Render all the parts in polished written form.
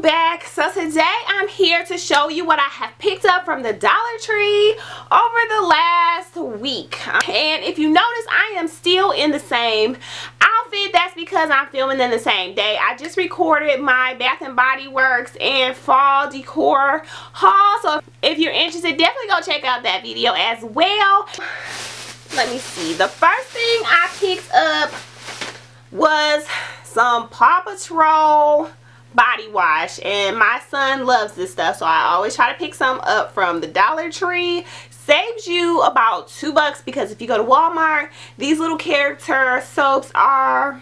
back. So today I'm here to show you what I have picked up from the Dollar Tree over the last week. And if you notice, I am still in the same outfit. That's because I'm filming in the same day. I just recorded my Bath and Body Works and fall decor haul. So if you're interested, definitely go check out that video as well. Let me see. The first thing I picked up was some Paw Patrol body wash, and my son loves this stuff, so I always try to pick some up from the Dollar Tree. Saves you about $2 because if you go to Walmart, these little character soaps are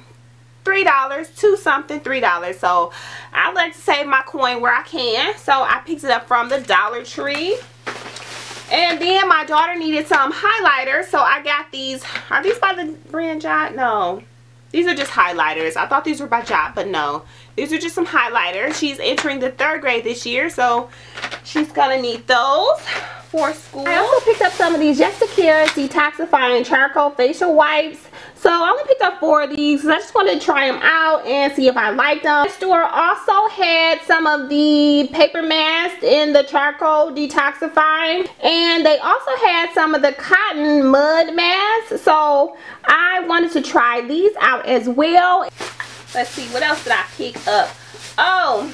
$3, $2 something, $3. So I like to save my coin where I can, so I picked it up from the Dollar Tree. And then my daughter needed some highlighters, so I got these. Are these by the brand Jot? No. These are just highlighters. I thought these were by Jot, but no. These are just some highlighters. She's entering the 3rd grade this year, so she's going to need those for school. I also picked up some of these Just Secure Detoxifying Charcoal Facial Wipes. So I only picked up 4 of these because I just wanted to try them out and see if I liked them. The store also had some of the paper masks in the charcoal detoxifying, and they also had some of the cotton mud masks. So I wanted to try these out as well. Let's see, what else did I pick up? Oh,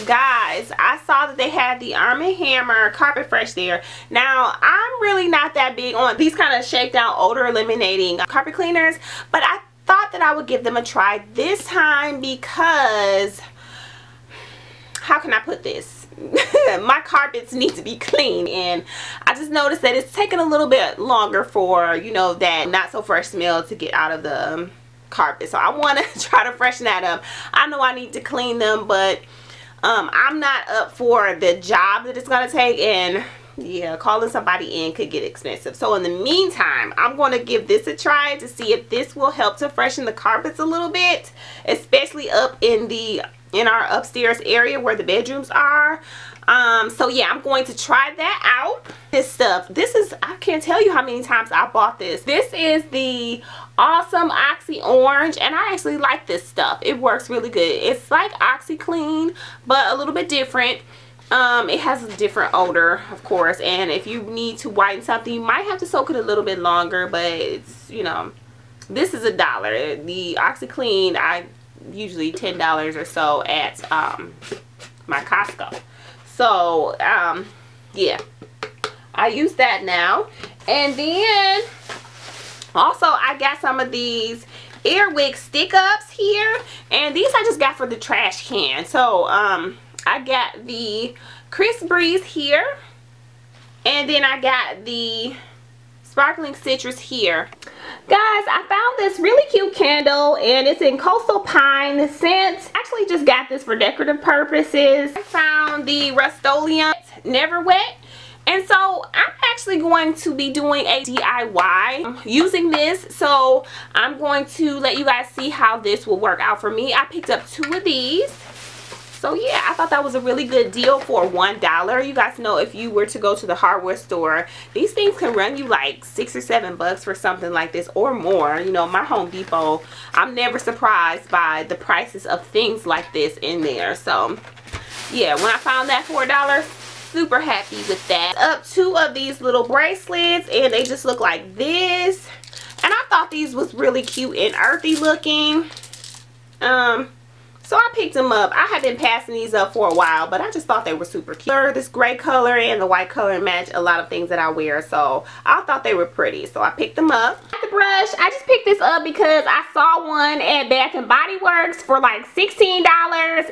guys, I saw that they had the Arm & Hammer Carpet Fresh there. Now, I'm really not that big on these kind of shakedown odor eliminating carpet cleaners, but I thought that I would give them a try this time because, how can I put this? My carpets need to be clean, and I just noticed that it's taking a little bit longer for, you know, that not so fresh smell to get out of the carpet. So I want to try to freshen that up. I know I need to clean them, but I'm not up for the job that it's going to take, and yeah, calling somebody in could get expensive. So in the meantime, I'm going to give this a try to see if this will help to freshen the carpets a little bit, especially up in our upstairs area where the bedrooms are. So yeah, I'm going to try that out. This stuff, this is, I can't tell you how many times I bought this. This is the Awesome Oxy Orange, and I actually like this stuff. It works really good. It's like OxyClean, but a little bit different. It has a different odor, of course, and if you need to whiten something, you might have to soak it a little bit longer, but it's, you know, this is $1. The OxyClean, I usually $10 or so at my Costco. So yeah, I use that now. And then also I got some of these Airwick stick-ups here, and these I just got for the trash can. So I got the Crisp Breeze here, and then I got the Sparkling Citrus here. Guys, I found this really cute candle, and it's in Coastal Pine scent. Actually just got this for decorative purposes. I found the Rust-Oleum Never Wet, and so I'm actually going to be doing a DIY using this. So I'm going to let you guys see how this will work out for me. I picked up 2 of these. So yeah, I thought that was a really good deal for $1. You guys know if you were to go to the hardware store, these things can run you like $6 or $7 for something like this or more. You know, my Home Depot, I'm never surprised by the prices of things like this in there. So yeah, when I found that for $1, super happy with that. Up 2 of these little bracelets, and they just look like this. And I thought these was really cute and earthy looking. So I picked them up. I have been passing these up for a while, but I just thought they were super cute. This gray color and the white color match a lot of things that I wear, so I thought they were pretty. So I picked them up. The brush, I just picked this up because I saw one at Bath and Body Works for like $16,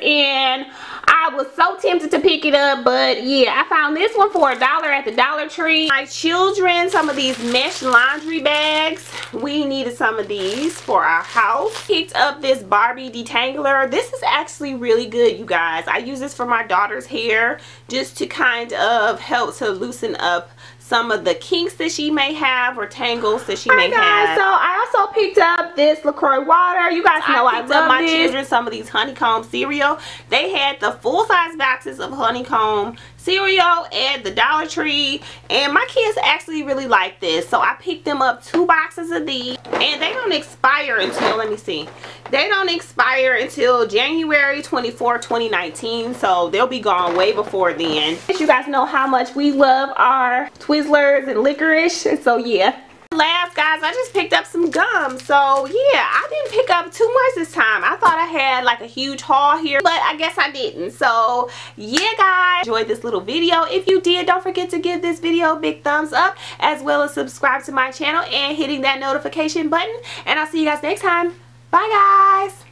and I was so tempted to pick it up, but yeah, I found this one for $1 at the Dollar Tree. My children, some of these mesh laundry bags. We needed some of these for our house. Picked up this Barbie detangler. This is actually really good, you guys. I use this for my daughter's hair just to kind of help to loosen up some of the kinks that she may have or tangles that she may have. So I also picked up this LaCroix water. You guys know I love my children some of these honeycomb cereal. They had the full-size boxes of honeycomb cereal at the Dollar Tree, and my kids actually really like this, so I picked them up 2 boxes of these, and they don't expire until, let me see, they don't expire until January 24, 2019, so they'll be gone way before then. You guys know how much we love our Twizzlers and licorice, so yeah. Last, guys, I just picked up some gum, so yeah, I didn't pick up too much this time. I thought I had like a huge haul here, but I guess I didn't. So yeah, guys, enjoyed this little video. If you did, don't forget to give this video a big thumbs up, as well as subscribe to my channel and hitting that notification button, and I'll see you guys next time. Bye, guys.